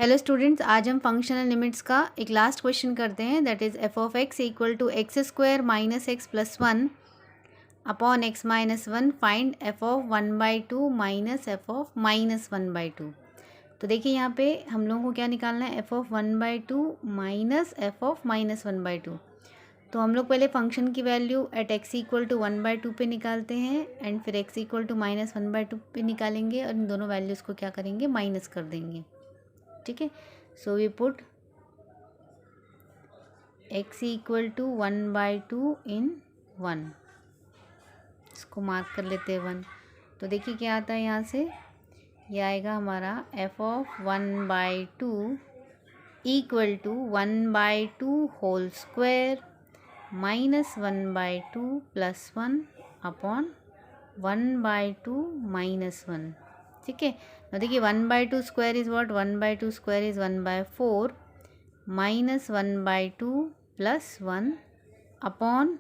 Hello students, आज हम functional limits का एक लास्ट क्वेश्चन करते हैं। That is F of X equal to x square minus X plus one upon X minus one, find F of one by two minus F of minus one by two. तो देखिए यहाँ पे हम लोगों को क्या निकालना है, F of one by two minus F of minus one by two. तो हम लोग पहले फंक्शन की value at X equal to one by two पे निकालते हैं एंड फिर X equal to minus one by two पे निकालेंगे और इन दोनों वैल्यूज़ को क्या करेंगे, माइनस कर देंगे। ठीक है, so we put x equal to one by two in one, इसको मार्क कर लेते हैं वन। तो देखिए क्या आता है यहाँ से, ये आएगा हमारा f of one by two equal to one by two whole square minus one by two plus one upon one by two minus one. ठीक है, तो देखिए one by two square is what, one by two square is one by four minus one by two plus one upon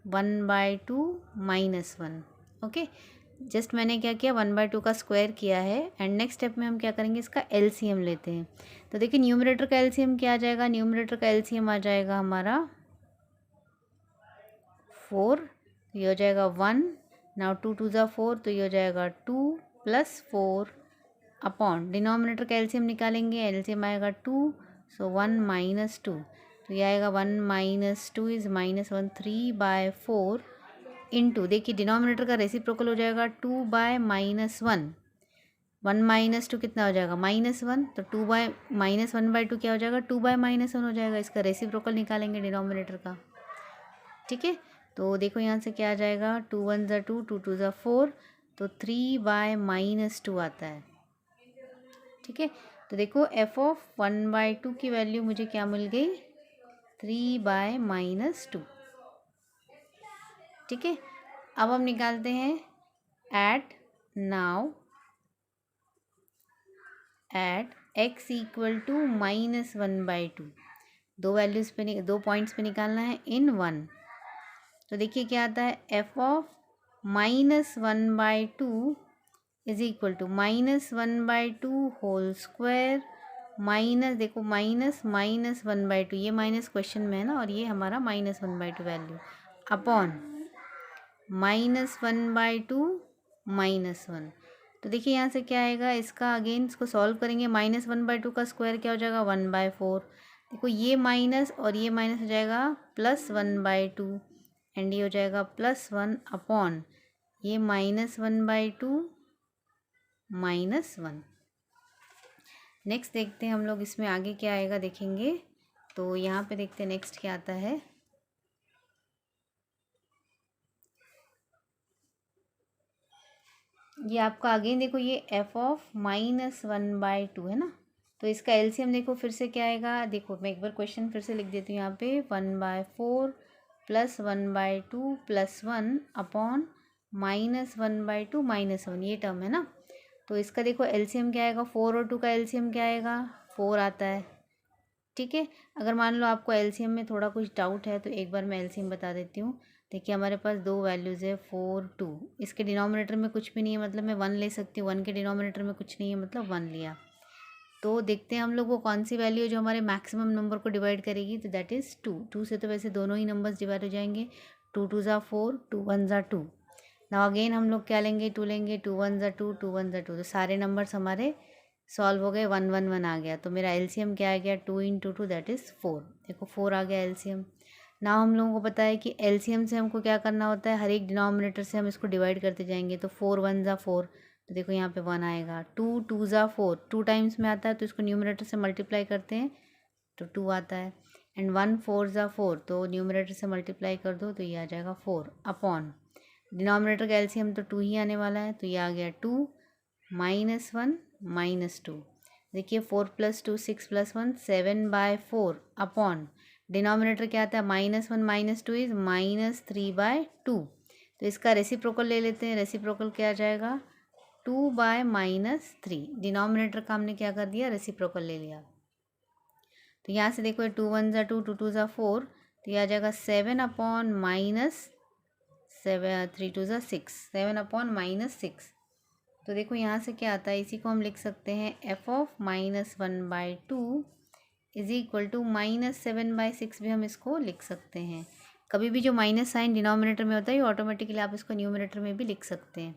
one by two minus one. Okay, just मैंने क्या किया, one by two का square किया है and next step में हम क्या करेंगे, इसका एलसीएम लेते हैं। तो देखिए न्यूमरेटर का एलसीएम क्या आ जाएगा, न्यूमरेटर का एलसीएम आ जाएगा हमारा फोर, ये हो जाएगा वन। नाउ टू टू ज़ा फोर, तो ये हो जाएगा two plus four upon denominator का एलसीएम निकालेंगे, एलसीएम आएगा two, so one minus two, तो ये आएगा one minus two is minus one, three by four into, देखिए डिनोमिनेटर का रेसिप्रोकल हो जाएगा two by minus one, one minus two कितना हो जाएगा, माइनस वन, तो two by minus one by two क्या हो जाएगा, टू बाय माइनस वन हो जाएगा। इसका रेसिप्रोकल निकालेंगे डिनोमिनेटर का। ठीक है, तो देखो यहाँ से क्या आ जाएगा, टू वन ज़ा टू, टू टू ज़ा फोर, तो थ्री बाय माइनस टू आता है। ठीक है, तो देखो F of one by to की वैल्यू मुझे क्या मिल गई, थ्री बाय माइनस टू। ठीक है, अब हम निकालते हैं at now at X equal to minus one by two, दो वैल्यूज़ पे, दो पॉइंट्स पे निकालना है इन वन। तो देखिए क्या आता है, F of minus one by two is equal to minus one by two whole square minus, देखो minus minus one by two, ये माइनस क्वेश्चन में है ना, और ये हमारा minus one by two value upon minus one by two minus one. तो देखिए यहाँ से क्या आएगा, इसका अगेन इसको सॉल्व करेंगे, माइनस वन बाई टू का स्क्वायर क्या हो जाएगा, वन बाई फोर। देखो ये माइनस और ये माइनस हो जाएगा plus one by to and ये हो जाएगा प्लस वन अपॉन ये minus one by two minus one. Next देखते हैं हम लोग इसमें आगे क्या आएगा, देखेंगे। तो यहाँ पे देखते हैं नेक्स्ट क्या आता है। ये आपका अगेन देखो, ये F of minus one by to है ना, तो इसका एलसीएम देखो फिर से क्या आएगा। देखो मैं एक बार क्वेश्चन फिर से लिख देती हूँ यहाँ पे, one by four plus one by two plus one upon minus one by two minus one, ये टर्म है ना। तो इसका देखो एलसीएम क्या आएगा, फोर और टू का एलसीएम क्या आएगा, फोर आता है। ठीक है, अगर मान लो आपको एलसीएम में थोड़ा कुछ डाउट है तो एक बार मैं एलसीएम बता देती हूँ। देखिए हमारे पास दो वैल्यूज़ है, फोर टू, इसके डिनोमिनेटर में कुछ भी नहीं है, मतलब मैं वन ले सकती हूँ, वन के डिनोमिनेटर में कुछ नहीं है, मतलब वन लिया। तो देखते हैं हम लोग वो कौन सी वैल्यू है जो हमारे मैक्सिमम नंबर को डिवाइड करेगी। तो दैट इज़ टू, टू से तो वैसे दोनों ही नंबर्स डिवाइड हो जाएंगे, टू टू ज़ा फोर, टू वन ज़ा टू। नाउ अगेन हम लोग क्या लेंगे, टू लेंगे, टू वन ज़ा टू, टू वन ज़ा टू, तो सारे नंबर्स हमारे सॉल्व हो गए, वन वन वन आ गया। तो मेरा एलसीएम क्या आ गया, two into two that is four. देखो फोर आ गया एलसीएम। ना हम लोगों को पता है कि एलसीएम से हमको क्या करना होता है, हर एक डिनोमिनेटर से हम इसको डिवाइड करते जाएंगे। तो फोर वन ज़ा फोर, तो देखो यहाँ पे वन आएगा, टू टू ज़ा फोर, टू टाइम्स में आता है तो इसको न्यूमरेटर से मल्टीप्लाई करते हैं तो टू आता है, एंड वन फोर ज़ा फोर, तो न्यूमरेटर से मल्टीप्लाई कर दो तो ये आ जाएगा फोर अपॉन डिनोमिनेटर का एलसीएम तो टू ही आने वाला है, तो ये आ गया two minus one minus two. देखिए four plus two six plus one seven by four upon denominator क्या आता है, minus one minus two is minus three by two. तो इसका रेसिप्रोकल ले लेते हैं, रेसिप्रोकल क्या आ जाएगा, two by minus three. Denominator का हमने क्या कर दिया, रेसिप्रोकल ले लिया। तो यहाँ से देखो टू वन ज़ा टू, टू टू ज़ा फोर, तो ये आ जाएगा seven upon minus seven, three two ज़ा six, seven upon minus six. तो देखो यहाँ से क्या आता है, इसी को हम लिख सकते हैं F of -1/2 is equal to -7/6 भी हम इसको लिख सकते हैं। कभी भी जो माइनस साइन डिनोमिनेटर में होता है ऑटोमेटिकली आप इसको न्यूमिनेटर में भी लिख सकते हैं।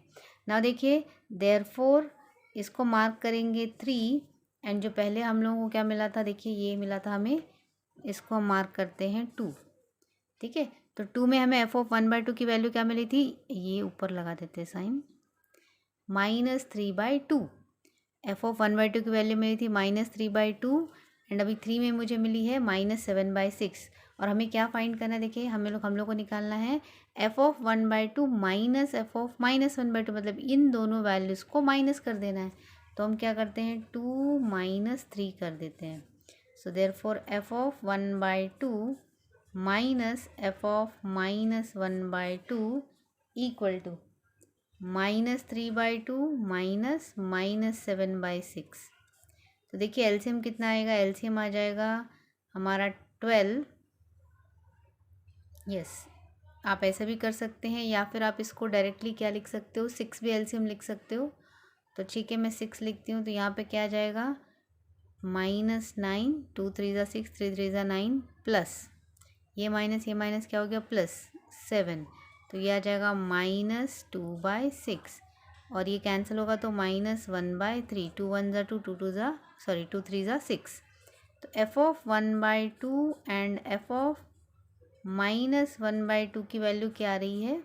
ना देखिए देयरफॉर इसको मार्क करेंगे 3 एंड जो पहले हम लोगों को क्या मिला था, देखिए ये मिला था हमें, इसको हम मार्क करते हैं 2। ठीक है, तो 2 में हमें एफ ऑफ 1/2 की वैल्यू क्या मिली थी, ये ऊपर लगा देते हैं साइन, -3/2। एफ ऑफ 1/2 की वैल्यू मिली थी -3/2 एंड अभी 3 में मुझे मिली है -7/6। और हमें क्या फाइंड करना है, देखिए हम लोग को निकालना है F of 1/2 minus F of -1/2, मतलब इन दोनों वैल्यूज़ को माइनस कर देना है। तो हम क्या करते हैं 2 - 3 कर देते हैं। So therefore F of 1/2 minus F of -1/2 equal to -3/2 minus -7/6। तो देखिए एलसीएम कितना आएगा, एलसीएम आ जाएगा हमारा 12। यस, आप ऐसा भी कर सकते हैं या फिर आप इसको डायरेक्टली क्या लिख सकते हो, 6 भी एलसीएम लिख सकते हो। तो ठीक है, मैं 6 लिखती हूँ। तो यहाँ पे क्या आ जाएगा -9, 2 3 ज़ा 6, 3 3 ज़ा 9 प्लस ये माइनस क्या हो गया +7। तो ये आ जाएगा -2/6 और ये कैंसिल होगा तो -1/3, 2 1 ज़ा 2, 2 3 ज़ा 6। तो F of 1/2 and F of -1/2 की वैल्यू क्या आ रही है,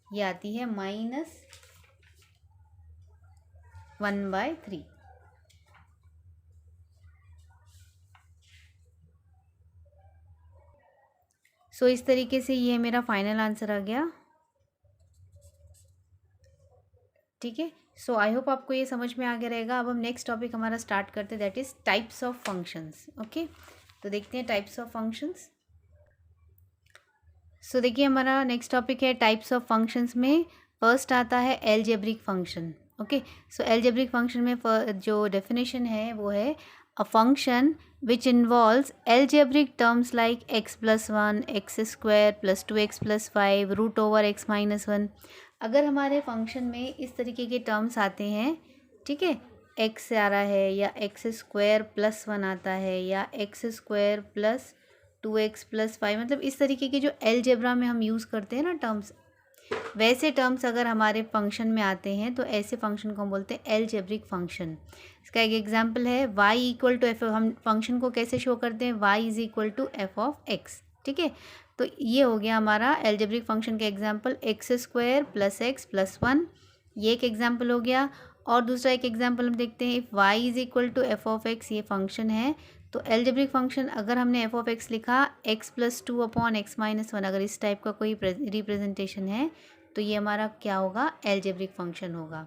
ये आती है -1/3। सो इस तरीके से ये मेरा फाइनल आंसर आ गया। ठीक है, सो आई होप आपको ये समझ में आ गया रहेगा। अब हम नेक्स्ट टॉपिक हमारा स्टार्ट करते हैं, that is types of functions. Okay, तो देखते हैं टाइप्स ऑफ फंक्शंस। सो देखिए हमारा नेक्स्ट टॉपिक है टाइप्स ऑफ फंक्शंस में फर्स्ट आता है एलजेब्रिक फंक्शन। ओके, सो एलजेब्रिक फंक्शन में जो डेफिनेशन है वो है a function which involves algebraic terms like x+1, x² + 2x + 5 √x-1। अगर हमारे फंक्शन में इस तरीके के टर्म्स आते हैं, ठीक है, x आ रहा है या x² + 1 आता है या x² + 2x + 5, मतलब इस तरीके के जो अलजेब्रा में हम यूज़ करते हैं ना टर्म्स, वैसे टर्म्स अगर हमारे फंक्शन में आते हैं तो ऐसे फंक्शन को हम बोलते हैं एलजेब्रिक फंक्शन। इसका एक एग्जांपल है y = f। हम फंक्शन को कैसे शो करते हैं, y = f(x). ठीक है, तो ये हो गया हमारा एलजेब्रिक फंक्शन का एग्जांपल, x² + x + 1, ये एक एग्जांपल हो गया। और दूसरा एक एग्जांपल हम देखते हैं, इफ़ y = f(x), ये फंक्शन है। तो एलजेब्रिक फंक्शन अगर हमने f(x) लिखा x+2/x-1, अगर इस टाइप का कोई रिप्रेजेंटेशन है तो ये हमारा क्या होगा, एलजेब्रिक फंक्शन होगा।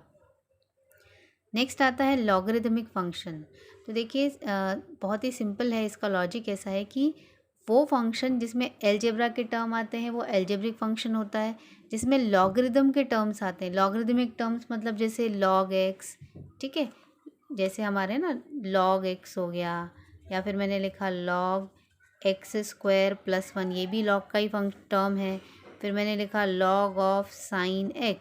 नेक्स्ट आता है लॉगरिदमिक फंक्शन। तो देखिए बहुत ही सिंपल है, इसका लॉजिक ऐसा है कि वो फंक्शन जिसमें एलजेब्रा के टर्म आते हैं वो एलजेब्रिक फंक्शन होता है, जिसमें लॉगरिदम के टर्म्स आते हैं, लॉगरिदमिक टर्म्स मतलब जैसे log x, ठीक है, जैसे हमारे ना log x हो गया, या फिर मैंने लिखा log x² + 1, ये भी log का ही टर्म है। फिर मैंने लिखा log of sin x।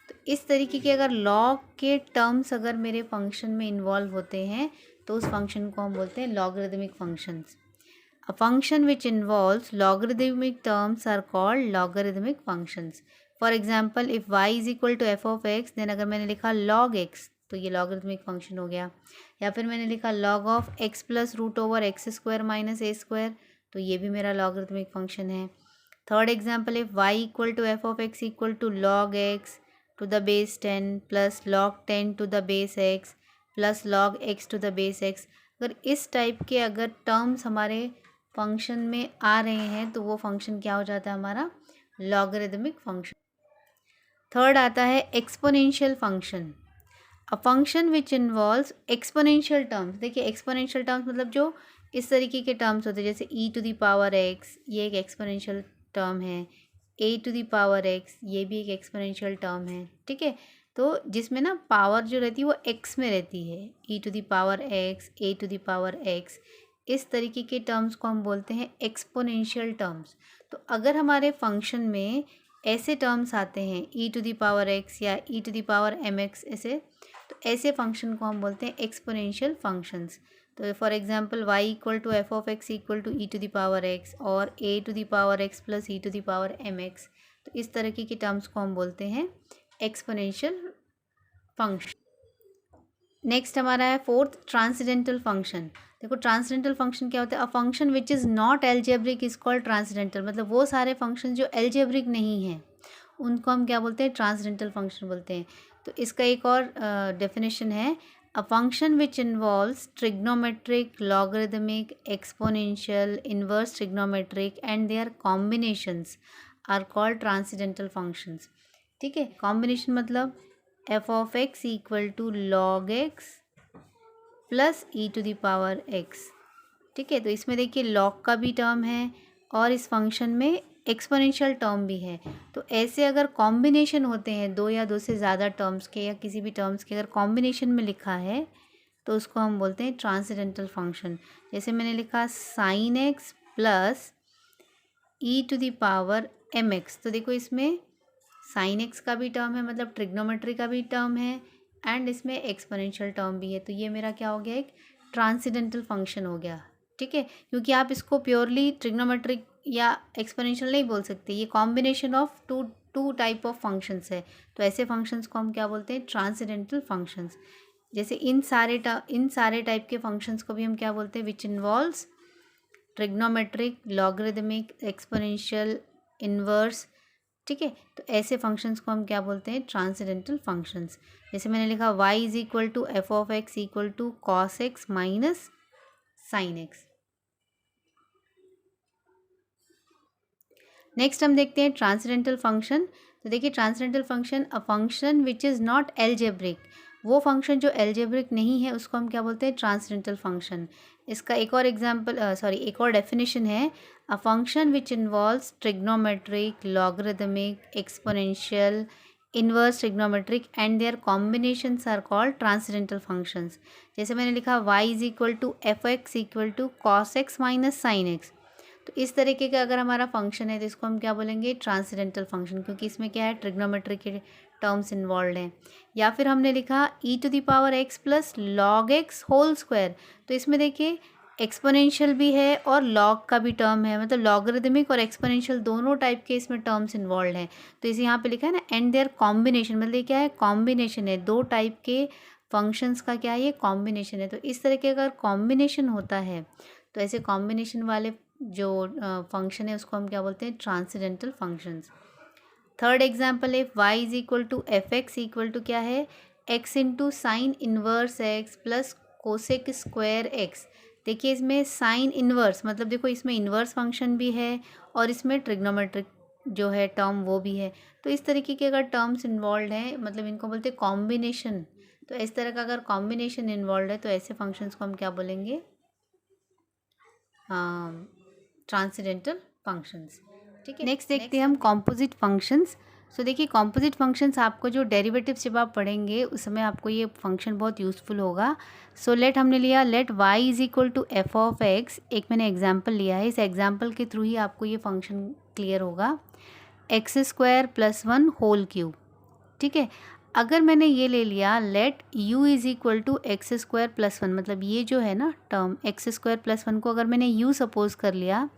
तो इस तरीके के अगर log के टर्म्स अगर मेरे फंक्शन में इन्वॉल्व होते हैं तो उस फंक्शन को हम बोलते हैं logarithmic functions. A function which involves logarithmic terms are called logarithmic functions. For example, if y = f(x), then अगर मैंने लिखा log x तो ये logarithmic function हो गया। या फिर मैंने लिखा log of x + √x² - a² तो ये भी मेरा logarithmic function है। Third example, if y = f(x) = log x to the base 10 plus log 10 to the base x plus log x to the base x, अगर इस टाइप के अगर terms हमारे फंक्शन में आ रहे हैं तो वो फंक्शन क्या हो जाता है, हमारा लॉगरिदमिक फंक्शन। थर्ड आता है exponential function, a function which involves exponential terms. देखिए एक्सपोनेंशियल टर्म्स मतलब जो इस तरीके के टर्म्स होते हैं, जैसे e⁻x, ये एक एक्सपोनेंशियल टर्म है, a⁻x, ये भी एक एक्सपोनेंशियल टर्म है। ठीक है, तो जिसमें ना पावर जो रहती है वो x में रहती है, e⁻x, a⁻x, इस तरीके के टर्म्स को हम बोलते हैं एक्सपोनेंशियल टर्म्स। तो अगर हमारे फंक्शन में ऐसे टर्म्स आते हैं e to the power x या e to the power mx ऐसे, तो ऐसे फंक्शन को हम बोलते हैं एक्सपोनेंशियल फंक्शंस। तो for example y equal to F of X equal to E to the power x और a to the power x plus E to the power mx, तो इस तरीके की टर्म्स को हम बोलते हैं एक्सपोनेंशियल फंक्शन। नेक्स्ट हमारा है फोर्थ ट्रांसेंडेंटल फंक्शन। देखो ट्रांसेंडेंटल फंक्शन क्या होता है, a function which is not algebraic is called transcendental. मतलब वो सारे फंक्शन जो एल्जेब्रिक नहीं हैं उनको हम क्या बोलते हैं, ट्रांसेंडेंटल फंक्शन बोलते हैं। तो इसका एक और डेफिनेशन है, a function which involves trigonometric, logarithmic, exponential, inverse trigonometric and their combinations are called transcendental functions. ठीक है, कॉम्बिनेशन मतलब F of X equal to log X plus E to the power X. ठीक है, तो इसमें देखिए log का भी टर्म है और इस फंक्शन में एक्सपोनेंशियल टर्म भी है। तो ऐसे अगर कॉम्बिनेशन होते हैं दो या दो से ज़्यादा टर्म्स के या किसी भी टर्म्स के, अगर कॉम्बिनेशन में लिखा है तो उसको हम बोलते हैं ट्रांसेंडेंटल फंक्शन। जैसे मैंने लिखा sine X plus E to the power M X, तो देखो इसमें साइन एक्स का भी टर्म है, मतलब ट्रिग्नोमेट्री का भी टर्म है एंड इसमें एक्सपोनेंशियल टर्म भी है। तो ये मेरा क्या हो गया, एक ट्रांसेंडेंटल फंक्शन हो गया। ठीक है, क्योंकि आप इसको प्योरली ट्रिग्नोमेट्रिक या एक्सपोनेंशियल नहीं बोल सकते, ये combination of two type of functions है। तो ऐसे फंक्शंस को हम क्या बोलते हैं, ट्रांसेंडेंटल फंक्शंस। जैसे इन सारे टाइप के फंक्शंस को भी हम क्या बोलते हैं, विच involves trigonometric, logarithmic, exponential, inverse. ठीक है, तो ऐसे फंक्शंस को हम क्या बोलते हैं, ट्रांसेंडेंटल फंक्शंस। जैसे मैंने लिखा y is equal to F of X equal to cos X minus sine X. Next हम देखते हैं ट्रांसेंडेंटल फंक्शन। तो देखिए transcendental function, a function which is not algebraic, वो फंक्शन जो एल्जेब्रिक नहीं है उसको हम क्या बोलते हैं, ट्रांसेंडेंटल फंक्शन। इसका एक और एक और डेफिनेशन है, a function which involves trigonometric, logarithmic, exponential, inverse trigonometric and their combinations are called transcendental functions. जैसे मैंने लिखा y is equal to F x equal to cos X minus sine X. तो इस तरीके का अगर हमारा फंक्शन है तो इसको हम क्या बोलेंगे, ट्रांसेंडेंटल फंक्शन, क्योंकि इसमें क्या है, ट्रिग्नोमेट्री के टर्म्स इन्वॉल्व हैं। या फिर हमने लिखा e to the power x plus log x whole square, तो इसमें देखिए एक्सपोनेंशियल भी है और लॉग का भी टर्म है, मतलब लॉगरिदमिक और एक्सपोनेंशियल दोनों टाइप के इसमें टर्म्स इन्वॉल्व हैं। तो इसे यहाँ पे लिखा है ना, एंड देयर कॉम्बिनेशन, मतलब ये क्या है, कॉम्बिनेशन है, दो टाइप के फंक्शंस का क्या है, ये कॉम्बिनेशन है। तो इस तरह के अगर कॉम्बिनेशन होता है तो ऐसे कॉम्बिनेशन वाले जो फंक्शन है उसको हम क्या बोलते हैं, ट्रांसेंडेंटल फंक्शंस। थर्ड एग्जाम्पल है, y is equal to F x equal to क्या है, x into sine inverse X plus cosec square X. देखिए इसमें साइन इनवर्स, मतलब देखो इसमें इनवर्स फंक्शन भी है और इसमें ट्रिग्नोमेट्रिक जो है टर्म वो भी है। तो इस तरीके के अगर टर्म्स इन्वॉल्व हैं, मतलब इनको बोलते हैं कॉम्बिनेशन। तो इस तरह का अगर कॉम्बिनेशन इन्वॉल्व है तो ऐसे फंक्शंस को हम क्या बोलेंगे, ट्रांसेंडेंटल फंक्शंस। ठीक है, नेक्स्ट देखते हैं हम कॉम्पोजिट फंक्शंस। सो देखिए कॉम्पोजिट फंक्शंस आपको जो डेरिवेटिव्स जब आप पढ़ेंगे उस समय आपको ये फंक्शन बहुत यूज़फुल होगा। सो लेट हमने लिया, let y is equal to F of X, एक मैंने एग्जाम्पल लिया है, इस एग्जाम्पल के थ्रू ही आपको ये फंक्शन क्लियर होगा, X square plus one whole cube. ठीक है, अगर मैंने ये ले लिया, let u is equal to x square plus one, मतलब ये जो है ना term X square plus one को अगर मैंने u सपोज कर लिया,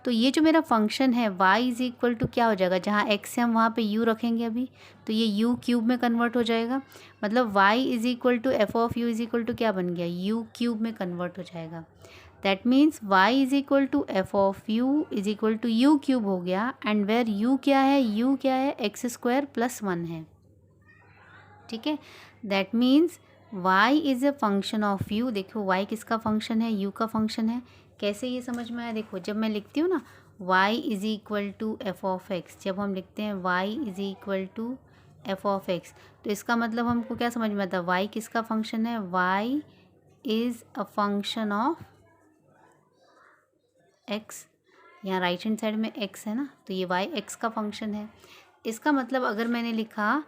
तो ये जो मेरा फंक्शन है y इज़ इक्वल टू क्या हो जाएगा, जहाँ x है हम वहाँ पे u रखेंगे अभी, तो ये u क्यूब में कन्वर्ट हो जाएगा। मतलब y is equal to F of u is equal to क्या बन गया, u क्यूब में कन्वर्ट हो जाएगा। That means y is equal to F of u is equal to u cube हो गया, एंड वेयर u क्या है, एक्स स्क्वायर प्लस वन है। ठीक है, that means y is a function of u। देखो y किसका फंक्शन है, u का फंक्शन है। कैसे ये समझ में आया, देखो जब मैं लिखती हूँ ना y is equal to F of X, जब हम लिखते हैं y is equal to F of X, तो इसका मतलब हमको क्या समझ में आता है, y किसका फंक्शन है, y is a function of x। यहाँ राइट हैंड साइड में x है ना, तो ये y x का फंक्शन है। इसका मतलब अगर मैंने लिखा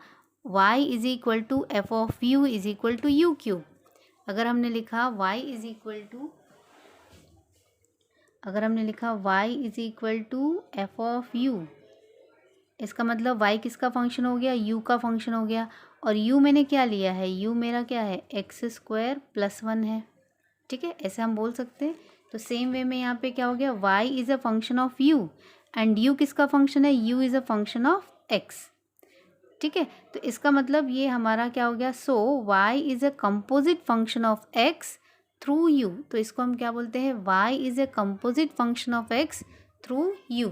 y is equal to F of u is equal to U cube, अगर हमने लिखा y is equal to y is equal to F of u इसका मतलब y किसका फंक्शन हो गया, u का फंक्शन हो गया। और u मैंने क्या लिया है, u मेरा क्या है x² + 1 है, ठीक है, ऐसे हम बोल सकते हैं। तो सेम वे में यहाँ पे क्या हो गया, y is a function of u and u किसका फंक्शन है, u is a function of x, ठीक है। तो इसका मतलब ये हमारा क्या हो गया, सो y is a composite function of x through u। तो इसको हम क्या बोलते हैं, y is a composite function of x through u।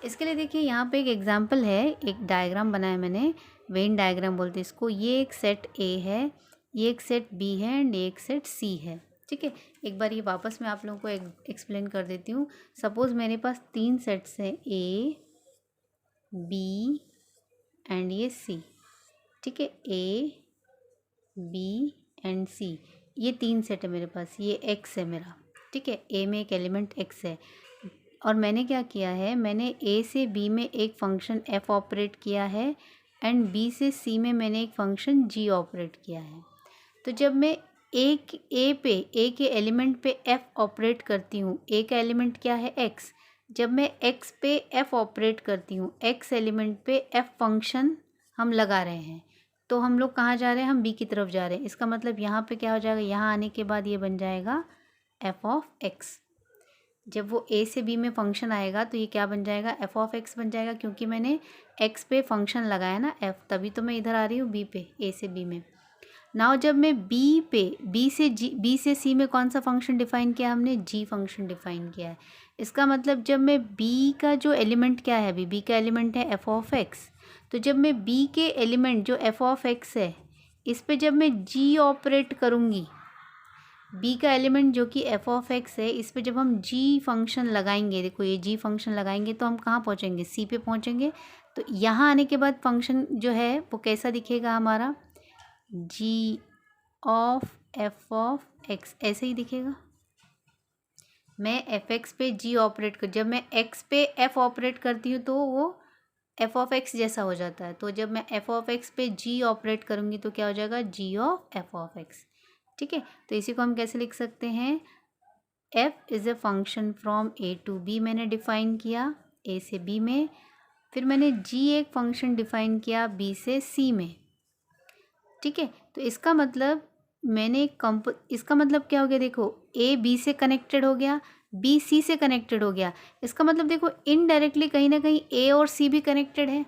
इसके लिए देखिए यहाँ पे एक एग्जांपल है, एक डायग्राम बनाया मैंने, वेन डायग्राम बोलते हैं इसको। ये एक सेट A है, ये एक सेट B है एंड ये एक सेट C है, ठीक है। एक बार ये वापस मैं आप लोगों को एक्सप्लेन कर देती हूँ। सपोज़ मेरे पास 3 सेट्स हैं, A B एंड ये C, ठीक है, A B एंड C, ये 3 सेट है मेरे पास, ये X है मेरा, ठीक है, A में एक एलिमेंट X है। और मैंने क्या किया है, मैंने A से B में एक फंक्शन F ऑपरेट किया है एंड B से C में मैंने एक फंक्शन G ऑपरेट किया है। तो जब मैं A के एलिमेंट पे F ऑपरेट करती हूँ, A का एलिमेंट क्या है X, जब मैं X पे F ऑपरेट करती हूँ, X एलिमेंट पे F फंक्शन हम लगा रहे हैं, तो हम लोग कहाँ जा रहे हैं, हम B की तरफ जा रहे हैं। इसका मतलब यहाँ पे क्या हो जाएगा, यहाँ आने के बाद ये बन जाएगा f(x). जब वो A से B में फंक्शन आएगा तो ये क्या बन जाएगा, f(x) बन जाएगा, क्योंकि मैंने x पे फंक्शन लगाया ना f, तभी तो मैं इधर आ रही हूँ B पे, A से B में। नाउ जब मैं B से C में कौन सा फंक्शन डिफाइन किया, हमने G फंक्शन डिफाइन किया है। इसका मतलब जब मैं B का जो एलिमेंट क्या है, अभी B का एलिमेंट है f(x), तो जब मैं B के एलिमेंट जो f(x) है, इस पे जब मैं G ऑपरेट करूँगी, B का एलिमेंट जो कि f(x) है, इस पे जब हम G फंक्शन लगाएंगे, देखो ये G फंक्शन लगाएंगे तो हम कहाँ पहुँचेंगे, C पे पहुँचेंगे। तो यहाँ आने के बाद फंक्शन जो है वो कैसा दिखेगा हमारा, G ऑफ f(x), ऐसे ही दिखेगा। मैं f(x) पे G ऑपरेट कर, जब मैं x पे f ऑपरेट करती हूँ तो वो f(x) जैसा हो जाता है। तो जब मैं f(x) पे G ऑपरेट करूँगी तो क्या हो जाएगा, G ऑफ f(x), ठीक है। तो इसी को हम कैसे लिख सकते हैं, f is a function from A to B मैंने डिफ़ाइन किया, A से B में, फिर मैंने G एक फंक्शन डिफ़ाइन किया B से C में, ठीक है। तो इसका मतलब इसका मतलब क्या हो गया, देखो A B से कनेक्टेड हो गया, B C से कनेक्टेड हो गया। इसका मतलब देखो इनडायरेक्टली कहीं ना कहीं A और C भी कनेक्टेड है।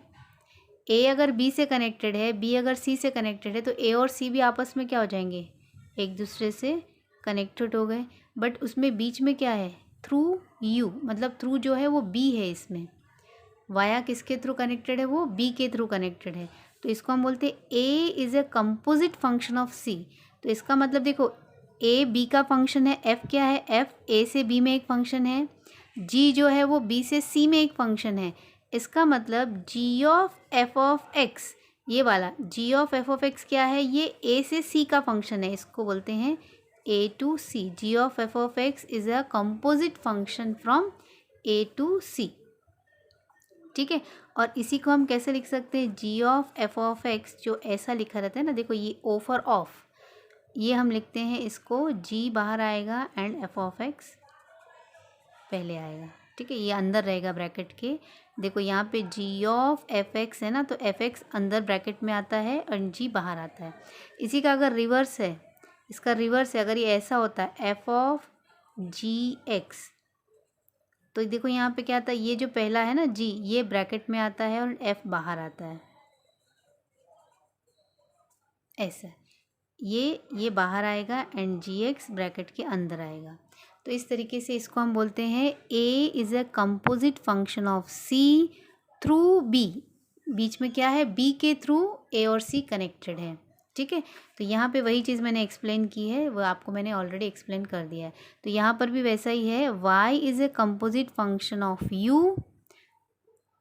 A अगर B से कनेक्टेड है, B अगर C से कनेक्टेड है, तो A और C भी आपस में क्या हो जाएंगे, एक दूसरे से कनेक्टेड हो गए। बट उसमें बीच में क्या है, थ्रू U, मतलब थ्रू जो है वो B है, इसमें वाया किसके थ्रू कनेक्टेड है, वो B के थ्रू कनेक्टेड है। तो इसको हम बोलते हैं A is a composite function of C। तो इसका मतलब देखो A B का फंक्शन है, F क्या है, F A से B में एक फंक्शन है, G जो है वो B से C में एक फंक्शन है। इसका मतलब G ऑफ f(x), ये वाला G ऑफ f(x) क्या है, ये A से C का फंक्शन है, इसको बोलते हैं A to C। G of f(x) is a composite function from A to C, ठीक है। और इसी को हम कैसे लिख सकते हैं, G ऑफ f(x), जो ऐसा लिखा रहता है ना, देखो ये O फॉर ऑफ, ये हम लिखते हैं इसको, G बाहर आएगा एंड f(x) पहले आएगा, ठीक है, ये अंदर रहेगा ब्रैकेट के। देखो यहाँ पे G ऑफ f(x) है ना, तो f(x) अंदर ब्रैकेट में आता है और G बाहर आता है। इसी का अगर रिवर्स है, इसका रिवर्स है, अगर ये ऐसा होता है f ऑफ gx, तो देखो यहाँ पे क्या आता है, ये जो पहला है ना G, ये ब्रैकेट में आता है और f बाहर आता है, ऐसा ये बाहर आएगा एंड gx ब्रैकेट के अंदर आएगा। तो इस तरीके से इसको हम बोलते हैं A is a composite function of C through B। बीच में क्या है, B के थ्रू A और C कनेक्टेड है, ठीक है। तो यहाँ पे वही चीज़ मैंने एक्सप्लेन की है, वो आपको मैंने ऑलरेडी एक्सप्लेन कर दिया है। तो यहाँ पर भी वैसा ही है, y is a composite function of u,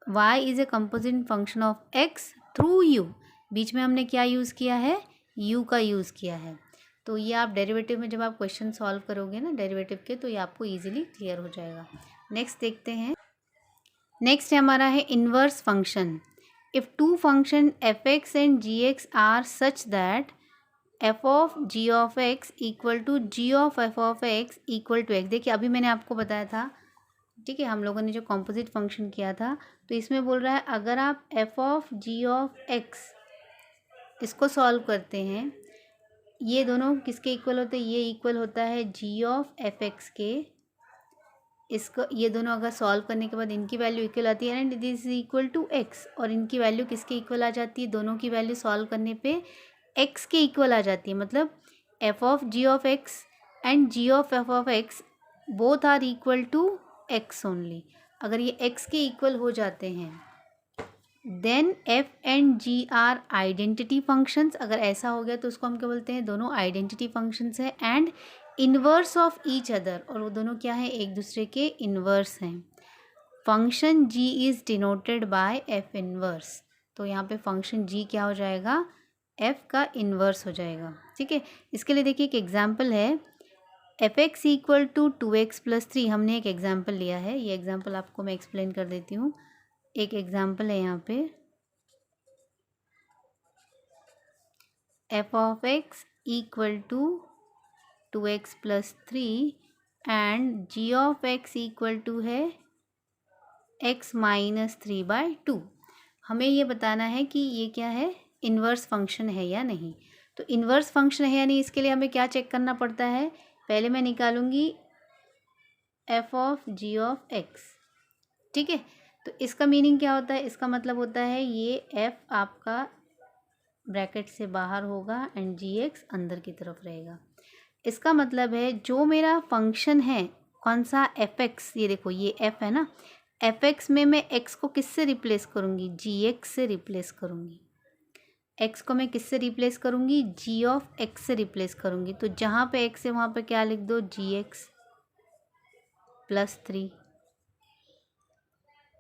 y is a composite function of x through u। बीच में हमने क्या यूज़ किया है, u का यूज़ किया है। तो ये आप डेरिवेटिव में जब आप क्वेश्चन सॉल्व करोगे ना डेरिवेटिव के, तो ये आपको इजीली क्लियर हो जाएगा। नेक्स्ट देखते हैं, नेक्स्ट हमारा है inverse function. If two function f(x) and gx are such that f of g of x equal to g of f of x equal to x। देखिए अभी मैंने आपको बताया था ठीक है, हम लोगों ने जो कॉम्पोजिट फंक्शन किया था, तो इसमें बोल रहा है अगर आप F of ji of X इसको सॉल्व करते हैं, ये दोनों किसके इक्वल होते हैं, ये इक्वल होता है जी ऑफ एफ एक्स के। इसको ये दोनों अगर सॉल्व करने के बाद इनकी वैल्यू इक्वल आती है and this is equal to X, और इनकी वैल्यू किसके इक्वल आ जाती है, दोनों की वैल्यू सॉल्व करने पे एक्स के इक्वल आ जाती है। मतलब F of ji of X and G of F of X both are equal to X only. अगर ये एक्स के इक्वल हो जाते हैं then F and G are identity functions. अगर ऐसा हो गया तो उसको हम क्या बोलते हैं, दोनों आइडेंटिटी फंक्शंस है and inverse of each other, और वो दोनों क्या है, एक दूसरे के इन्वर्स हैं। Function G is denoted by F inverse, तो यहाँ पे फंक्शन जी क्या हो जाएगा, एफ का इन्वर्स हो जाएगा। ठीक है, इसके लिए देखिए एक एग्जाम्पल है, F x equal to 2x + 3। हमने एक एग्जाम्पल लिया है, ये एग्जाम्पल आपको मैं एक्सप्लेन कर देती हूँ। एक एग्जाम्पल है यहाँ पे, F of X equal to 2x + 3 and G of X equal to है x - 3/2। हमें ये बताना है कि ये क्या है, इन्वर्स फंक्शन है या नहीं। तो इन्वर्स फंक्शन है या नहीं, इसके लिए हमें क्या चेक करना पड़ता है, पहले मैं निकालूंगी f of ji of x. ठीक है, तो इसका मीनिंग क्या होता है, इसका मतलब होता है ये एफ आपका ब्रैकेट से बाहर होगा एंड जी एक्स अंदर की तरफ रहेगा। इसका मतलब है जो मेरा फंक्शन है कौन सा, एफ एक्स, ये देखो ये एफ है ना, एफ एक्स में मैं एक्स को किससे रिप्लेस करूँगी, जी एक्स से रिप्लेस करूँगी। एक्स को मैं किससे रिप्लेस करूँगी, जी ऑफ एक्स से रिप्लेस करूँगी। तो जहाँ पे एक्स है वहाँ पे क्या लिख दो, जी एक्स + 3।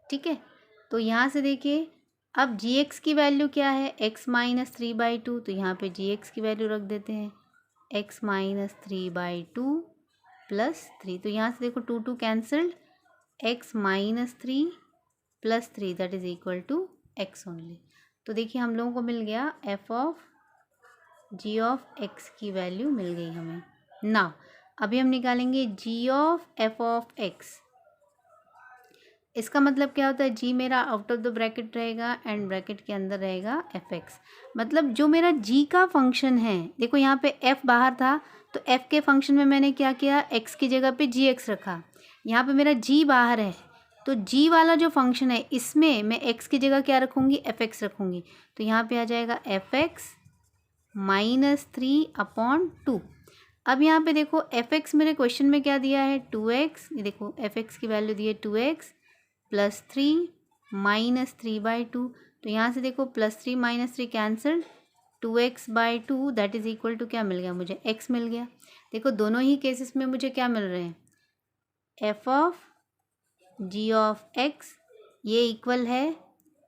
ठीक है, तो यहाँ से देखिए अब जी एक्स की वैल्यू क्या है, x - 3/2, तो यहाँ पे जी एक्स की वैल्यू रख देते हैं x - 3/2 + 3। तो यहाँ से देखो 2 2 cancelled, x - 3 + 3 that is equal to x only. तो देखिए हम लोगों को मिल गया f of g of x की वैल्यू मिल गई हमें ना। अभी हम निकालेंगे g of f of x। इसका मतलब क्या होता है, जी मेरा आउट ऑफ द ब्रैकेट रहेगा एंड ब्रैकेट के अंदर रहेगा एफ एक्स। मतलब जो मेरा जी का फंक्शन है, देखो यहाँ पे एफ बाहर था तो एफ के फंक्शन में मैंने क्या किया, एक्स की जगह पे जी एक्स रखा। यहाँ पे मेरा जी बाहर है तो जी वाला जो फंक्शन है इसमें मैं एक्स की जगह क्या रखूँगी, एफ एक्स रखूँगी। तो यहाँ पे आ जाएगा एफ एक्स -3/2। अब यहाँ पे देखो एफ एक्स मेरे क्वेश्चन में क्या दिया है, 2x। ये देखो एफ एक्स की वैल्यू दी है 2x + 3 - 3/2। तो यहाँ से देखो +3 - 3 cancelled, 2x/2 that is equal to क्या मिल गया मुझे, x मिल गया। देखो दोनों ही केसेस में मुझे क्या मिल रहे हैं, F of ji of X ये इक्वल है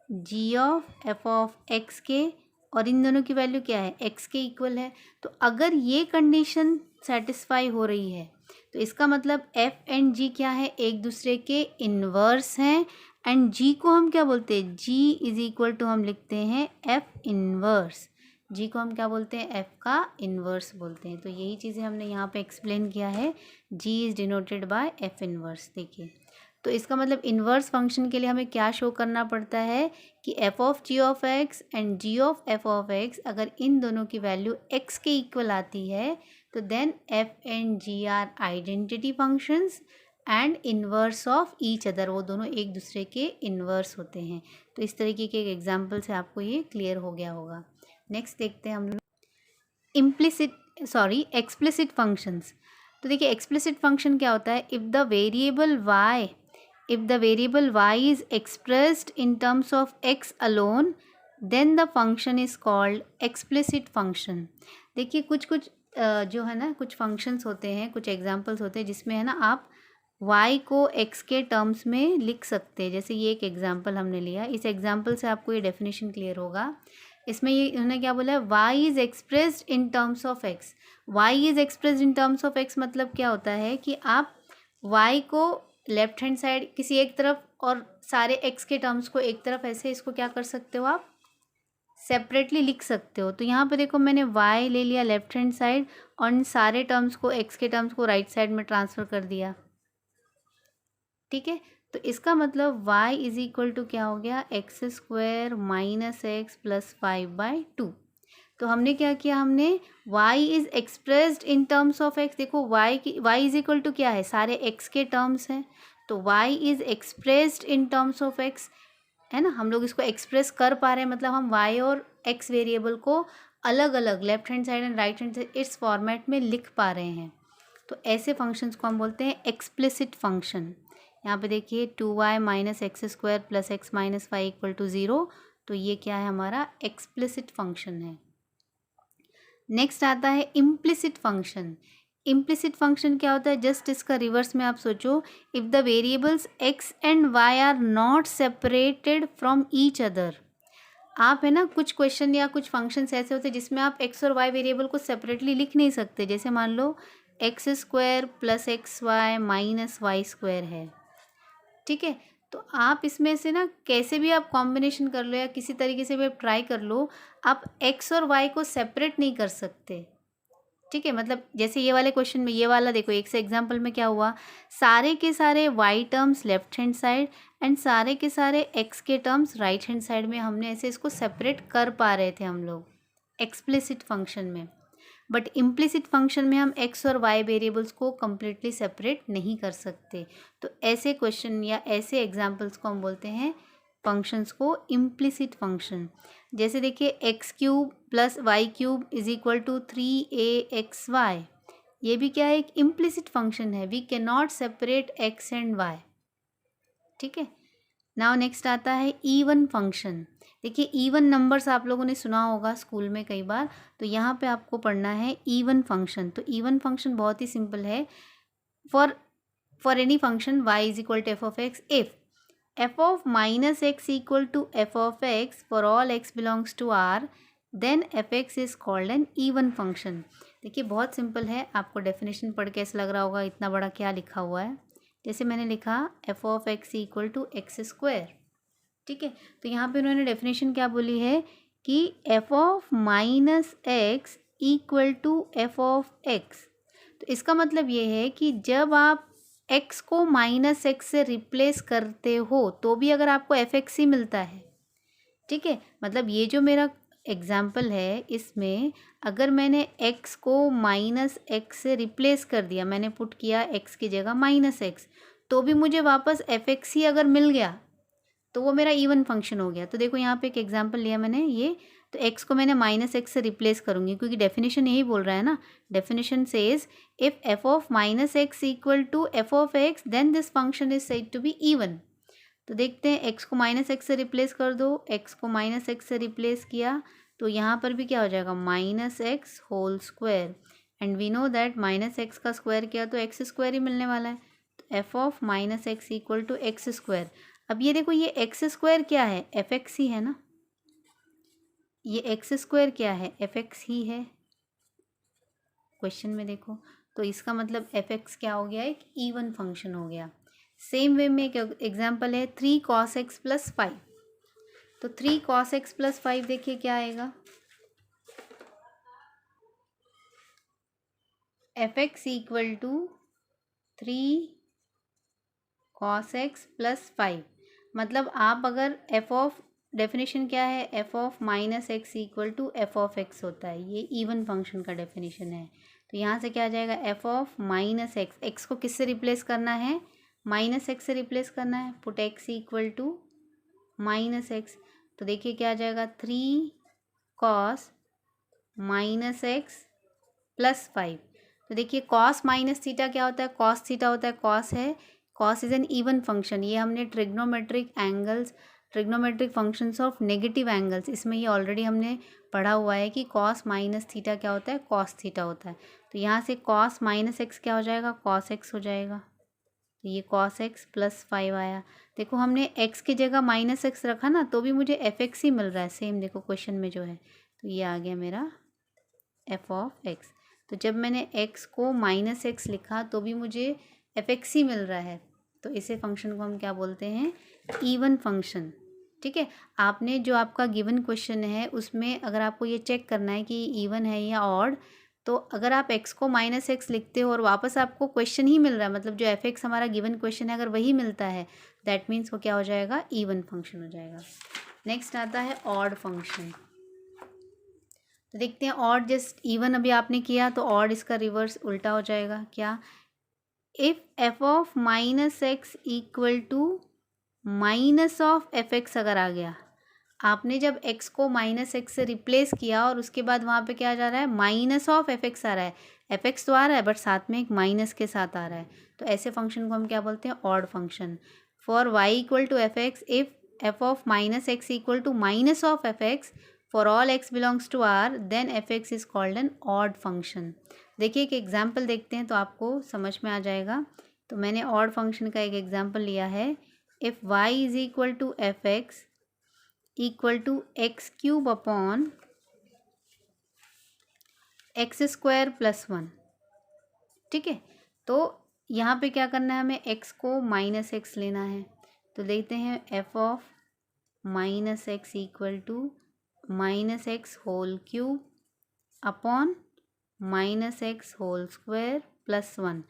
G of F of X के, और इन दोनों की वैल्यू क्या है, x के इक्वल है। तो अगर ये कंडीशन सेटिस्फाई हो रही है तो इसका मतलब f एंड g क्या है, एक दूसरे के इन्वर्स हैं एंड g को हम क्या बोलते हैं, g इज इक्वल टू हम लिखते हैं f इन्वर्स। g को हम क्या बोलते हैं, f का इन्वर्स बोलते हैं। तो यही चीज़ें हमने यहाँ पे एक्सप्लेन किया है, g is denoted bye f inverse. देखिए तो इसका मतलब इन्वर्स फंक्शन के लिए हमें क्या शो करना पड़ता है कि F of ji of X and G of F of X अगर इन दोनों की वैल्यू एक्स के इक्वल आती है तो then F and G are identity functions and inverse of each other, वो दोनों एक दूसरे के इन्वर्स होते हैं। तो इस तरीके के एक एग्जाम्पल से आपको ये क्लियर हो गया होगा। नेक्स्ट देखते हैं हम लोग एक्सप्लिसिट फंक्शंस। तो देखिए एक्सप्लिसिट फंक्शन क्या होता है, if the variable y is expressed in terms of x alone then the function is called explicit function। देखिए कुछ जो है ना, कुछ फंक्शंस होते हैं, कुछ एग्जांपल्स होते हैं जिसमें है ना आप y को x के टर्म्स में लिख सकते हैं। जैसे ये एक एग्जांपल हमने लिया, इस एग्जांपल से आपको ये डेफिनेशन क्लियर होगा। इसमें ये उन्होंने क्या बोला है, y is expressed in terms of x। y is expressed in terms of x मतलब क्या होता है कि आप y को लेफ्ट हैंड साइड किसी एक तरफ और सारे x के टर्म्स को एक तरफ, ऐसे इसको क्या कर सकते हो, आप सेपरेटली लिख सकते हो। तो यहाँ पे देखो मैंने y ले लिया लेफ्ट हैंड साइड और इन सारे टर्म्स को, x के टर्म्स को राइट साइड में ट्रांसफ़र कर दिया। ठीक है। तो इसका मतलब y इज इक्वल टू क्या हो गया, x square minus X plus 5/2। तो हमने क्या किया, हमने y is expressed in terms of x। देखो y इज इक्वल टू क्या है, सारे x के टर्म्स हैं, तो y is expressed in terms of x, है ना। हम लोग इसको एक्सप्रेस कर पा रहे हैं, मतलब हम y और x वेरिएबल को अलग अलग left hand side and right hand side इस फॉर्मेट में लिख पा रहे हैं। तो ऐसे फंक्शंस को हम बोलते हैं एक्सप्लिसिट फंक्शन। यहाँ पे देखिए 2y minus X square plus X minus 5 equal to 0, तो ये क्या है, हमारा एक्सप्लिसिट फंक्शन है। नेक्स्ट आता है इम्प्लिसिट फंक्शन। इम्प्लिसिट फंक्शन क्या होता है, जस्ट इसका रिवर्स में आप सोचो, if the variables x and y are not separated from each other. आप है ना, कुछ क्वेश्चन या कुछ फंक्शंस ऐसे होते हैं जिसमें आप x और y वेरिएबल को सेपरेटली लिख नहीं सकते। जैसे मान लो x square plus x y minus y square है, ठीक है। तो आप इसमें से ना कैसे भी आप कॉम्बिनेशन कर लो या किसी तरीके से भी आप ट्राई कर लो, आप x और y को सेपरेट नहीं कर सकते, ठीक है। मतलब जैसे ये वाले क्वेश्चन में, ये वाला देखो, एक से एग्जांपल में क्या हुआ, सारे के सारे y terms left hand side and सारे के सारे x के टर्म्स राइट हैंड साइड में, हमने ऐसे इसको सेपरेट कर पा रहे थे हम लोग एक्सप्लिसिट फंक्शन में। बट इम्प्लिसिट फंक्शन में हम x और y वेरिएबल्स को कम्प्लीटली सेपरेट नहीं कर सकते। तो ऐसे क्वेश्चन या ऐसे एग्जाम्पल्स को हम बोलते हैं फंक्शंस को इम्प्लिसिट फंक्शन। जैसे देखिए x cube plus y cube is equal to 3aXy, ये भी क्या है, एक इम्प्लिसिट फंक्शन है। We can not separate x and y, ठीक है। नाउ नेक्स्ट आता है इवन फंक्शन। देखिए इवन नंबर्स आप लोगों ने सुना होगा स्कूल में कई बार, तो यहाँ पे आपको पढ़ना है इवन फंक्शन। तो इवन फंक्शन बहुत ही सिंपल है, for any function y is equal to F of x, if f of minus x equal to f of x for all x belongs to R, then fx is called an even function। देखिए बहुत simple है, आपको definition पढ़ के ऐसा लग रहा होगा इतना बड़ा क्या लिखा हुआ है। जैसे मैंने लिखा f of x equal to x square, ठीक है। तो यहाँ पे उन्होंने डेफिनेशन क्या बोली है कि f of minus x equal to f of x। तो इसका मतलब ये है कि जब आप x को माइनस एक्स से रिप्लेस करते हो तो भी अगर आपको एफ एक्स ही मिलता है, ठीक है। मतलब ये जो मेरा एग्जाम्पल है, इसमें अगर मैंने x को माइनस एक्स से रिप्लेस कर दिया, मैंने पुट किया x की जगह माइनस एक्स, तो भी मुझे वापस एफ एक्स ही अगर मिल गया तो वो मेरा इवन फंक्शन हो गया। तो देखो यहाँ पे एक एग्जाम्पल लिया मैंने ये, तो x को मैंने माइनस एक्स से रिप्लेस करूँगी क्योंकि डेफिनेशन यही बोल रहा है ना। Definition says if f of minus x equal to f of x then this function is said to be even. तो देखते हैं, x को माइनस एक्स से रिप्लेस कर दो, x को माइनस एक्स से रिप्लेस किया तो यहाँ पर भी क्या हो जाएगा, minus x whole square, and we know that minus x का स्क्वायर किया तो एक्स स्क्वायर ही मिलने वाला है। तो f of minus x equal to x square. अब ये देखो, ये एक्स स्क्वायर क्या है, एफ एक्स ही है ना, ये एक्स स्क्वायर क्या है, एफ एक्स ही है क्वेश्चन में देखो। तो इसका मतलब एफ एक्स क्या हो गया, एक इवन फंक्शन हो गया। सेम वे में एक एग्जांपल है 3 cos x प्लस 5। तो 3 cos x प्लस 5 देखिए क्या आएगा, F x equal to 3 cos x plus 5। मतलब आप अगर एफ ऑफ, डेफिनेशन क्या है, F of minus x equal to F of x होता है, ये इवन फंक्शन का डेफिनेशन है। तो यहाँ से क्या आ जाएगा, F of minus x, x को किससे रिप्लेस करना है, माइनस एक्स से रिप्लेस करना है, put x equal to minus x. तो देखिए क्या आ जाएगा, 3 cos माइनस एक्स प्लस 5। तो देखिए cos माइनस थीटा क्या होता है, cos थीटा होता है, cos है, cos is an even function. ये हमने trigonometric angles, trigonometric functions of negative angles, इसमें ये ऑलरेडी हमने पढ़ा हुआ है कि cos माइनस थीटा क्या होता है, cos थीटा होता है। तो यहाँ से cos माइनस एक्स क्या हो जाएगा, cos एक्स हो जाएगा। तो ये cos एक्स प्लस 5 आया। देखो हमने x की जगह माइनस एक्स रखा ना, तो भी मुझे एफ एक्स ही मिल रहा है, सेम देखो क्वेश्चन में जो है। तो ये आ गया मेरा एफ ऑफ एक्स। तो जब मैंने x को माइनस एक्स लिखा तो भी मुझे एफ एक्स ही मिल रहा है, तो इसे फंक्शन को हम क्या बोलते हैं, इवन फंक्शन, ठीक है। आपने जो आपका गिवन क्वेश्चन है उसमें अगर आपको ये चेक करना है कि इवन है या ऑड, तो अगर आप x को -x लिखते हो और वापस आपको क्वेश्चन ही मिल रहा है, मतलब जो f(x) हमारा गिवन क्वेश्चन है अगर वही मिलता है, दैट मीन्स वो क्या हो जाएगा, इवन फंक्शन हो जाएगा। नेक्स्ट आता है ऑड फंक्शन। तो देखते हैं ऑड जस्ट इवन अभी आपने किया तो ऑड इसका रिवर्स उल्टा हो जाएगा। क्या, if f of -x equal to minus of f(x) अगर आ गया, आपने जब x को -x से रिप्लेस किया और उसके बाद वहाँ पे क्या जा रहा है, माइनस ऑफ f(x) आ रहा है, f(x) तो आ रहा है बट साथ में एक माइनस के साथ आ रहा है, तो ऐसे फंक्शन को हम क्या बोलते हैं, odd function. For y equal to f(x), if f of -x equal to minus of f(x) for all x belongs to r, then f(x) is called an odd function. देखिए एक एग्जाम्पल देखते हैं तो आपको समझ में आ जाएगा। तो मैंने ऑड फंक्शन का एक एग्जाम्पल लिया है। If y is equal to f(x) equal to x³ upon x² plus 1, ठीक है। तो यहाँ पे क्या करना है, हमें x को -x लेना है। तो देखते हैं f of -x equal to -x whole cube upon -x whole square plus 1,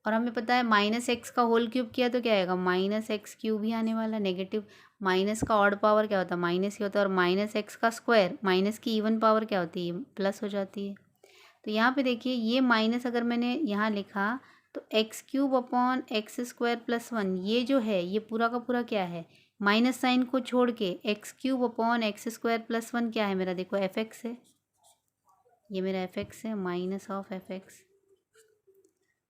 और हमें पता है -x का होल क्यूब किया तो क्या आएगा, -x³ ही आने वाला। नेगेटिव माइनस का ऑड पावर क्या होता है, माइनस ही होता है, और -x का स्क्वायर, माइनस की इवन पावर क्या होती है, प्लस हो जाती है। तो यहाँ पे देखिए ये माइनस अगर मैंने यहाँ लिखा तो x³ अपॉन x² प्लस 1, ये जो है ये पूरा का पूरा क्या है, माइनस साइन को छोड़ के x³ अपॉन x² प्लस 1 क्या है मेरा, देखो f(x) है, ये मेरा f(x) है, माइनस ऑफ f(x),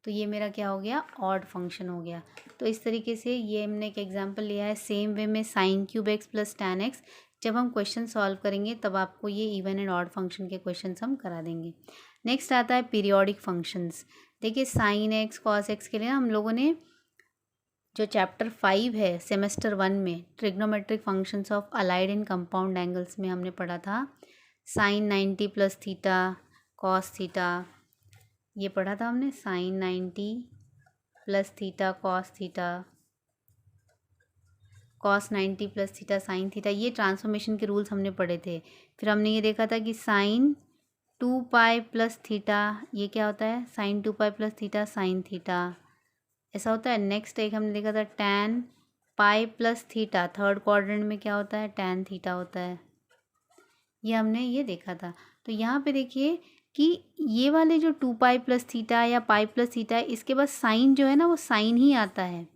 तो ये मेरा क्या हो गया, ऑड फंक्शन हो गया। तो इस तरीके से ये हमने एक एग्जांपल लिया है। सेम वे में sin³ प्लस tan x, जब हम क्वेश्चन सॉल्व करेंगे तब आपको ये इवन एंड ऑड फंक्शन के क्वेश्चंस हम करा देंगे। नेक्स्ट आता है पीरियोडिक फंक्शंस। देखिए sin x cos x के लिए हम लोगों ने जो चैप्टर 5 है सेमेस्टर 1 में trigonometric functions of allied and compound angles में हमने पढ़ा था sin 90 plus theta cos theta, ये पढ़ा था हमने sin 90 plus theta cos theta, cos 90 plus theta sine theta, ये ट्रांसफॉर्मेशन के रूल्स हमने पढ़े थे। फिर हमने ये देखा था कि साइन 2π प्लस थीटा, ये क्या होता है, sine 2π plus theta sine theta, ऐसा होता है। नेक्स्ट एक हमने देखा था tan π plus theta, third quadrant में क्या होता है, tan थीटा होता है, ये हमने ये देखा था। तो यहाँ पे देखिए कि ये वाले जो 2π प्लस थीटा या पाई प्लस थीटा है, इसके बाद साइन जो है ना वो साइन ही आता है,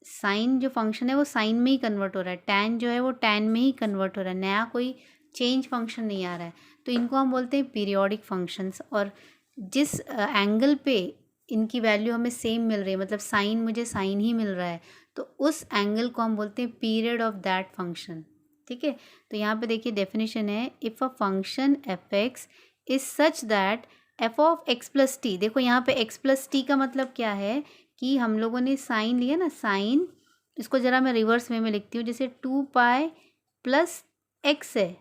साइन जो फंक्शन है वो साइन में ही कन्वर्ट हो रहा है, टैन जो है वो टैन में ही कन्वर्ट हो रहा है, नया कोई चेंज फंक्शन नहीं आ रहा है। तो इनको हम बोलते हैं पीरियोडिक फंक्शंस। और जिस एंगल पे इनकी वैल्यू हमें सेम मिल रही है, मतलब साइन मुझे साइन ही मिल रहा है, तो उस एंगल को हम बोलते हैं पीरियड ऑफ दैट फंक्शन, ठीक है। तो यहाँ पे देखिए डेफिनेशन है, if a function f(x) is such that f of x plus T, देखो यहाँ पे x प्लस टी का मतलब क्या है कि हम लोगों ने साइन लिया ना, साइन, इसको ज़रा मैं रिवर्स वे में लिखती हूँ, जैसे 2π प्लस x है,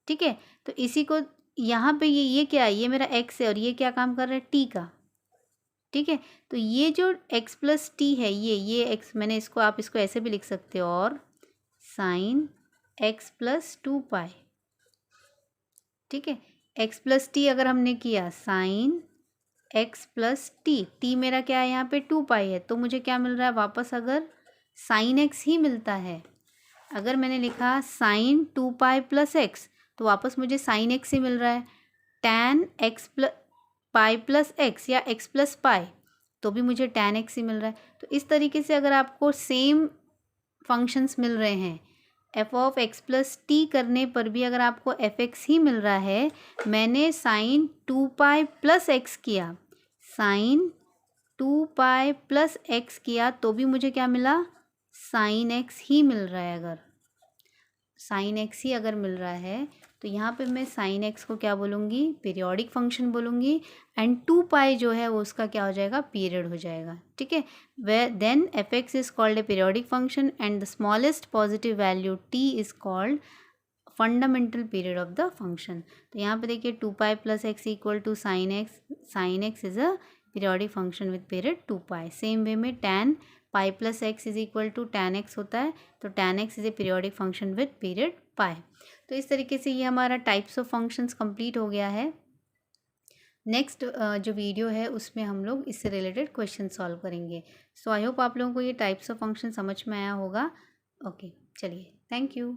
ठीक है। तो इसी को यहाँ पे ये क्या है, ये मेरा x है और ये क्या काम कर रहा है, t का, ठीक है। तो ये जो x प्लस टी है, ये x, मैंने इसको, आप इसको ऐसे भी लिख सकते हो, और साइन x प्लस 2π, ठीक है। x प्लस टी अगर हमने किया साइन x प्लस टी मेरा क्या है यहाँ पे 2π है, तो मुझे क्या मिल रहा है वापस, अगर साइन x ही मिलता है, अगर मैंने लिखा साइन 2π प्लस x तो वापस मुझे साइन x ही मिल रहा है, tan x plus pi plus x या x प्लस पाई तो भी मुझे tan x ही मिल रहा है। तो इस तरीके से अगर आपको सेम फंक्शंस मिल रहे हैं, f of x plus T करने पर भी अगर आपको f(x) ही मिल रहा है, मैंने साइन 2π प्लस x किया, साइन 2π प्लस x किया तो भी मुझे क्या मिला, साइन x ही मिल रहा है। अगर साइन x ही अगर मिल रहा है तो यहाँ पे मैं साइन x को क्या बोलूँगी, पीरियोडिक फंक्शन बोलूँगी, एंड 2π जो है वो उसका क्या हो जाएगा, पीरियड हो जाएगा, ठीक है। We then f(x) is called a periodic function and the smallest positive value t is called fundamental period of the function. तो यहाँ पे देखिए 2π plus x equal to sine x is a periodic function with period 2π। Same way में tan pi plus x is equal to tan x होता है, तो tan x is a periodic function with period pi. तो इस तरीके से ये हमारा टाइप्स ऑफ फंक्शंस कंप्लीट हो गया है। नेक्स्ट जो वीडियो है उसमें हम लोग इससे रिलेटेड क्वेश्चन सॉल्व करेंगे। सो आई होप आप लोगों को ये टाइप्स ऑफ फंक्शन समझ में आया होगा। ओके, चलिए, थैंक यू।